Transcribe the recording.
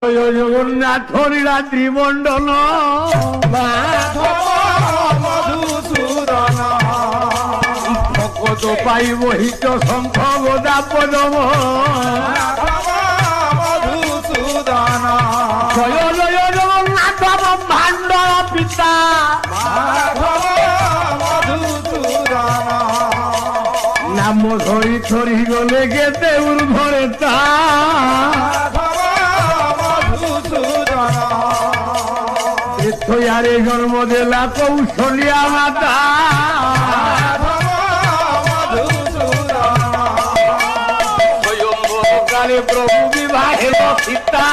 জগন্নাথ রাত্রি মন্ডল মধুসূদন ভগত পাইব হিত শঙ্খ গদা পদম মধুসূদন জয় জয় জগন্নাথ ব্রহ্মাণ্ড পিতা মধুসূদন নাম ধরি ধরি গলে গেতে উর্ধরে তা তীর্থয়ারে জন্ম দেলা কৌশলিয়া মাতা স্বয়ম্ভকালে প্রভু বিবাহের সীতা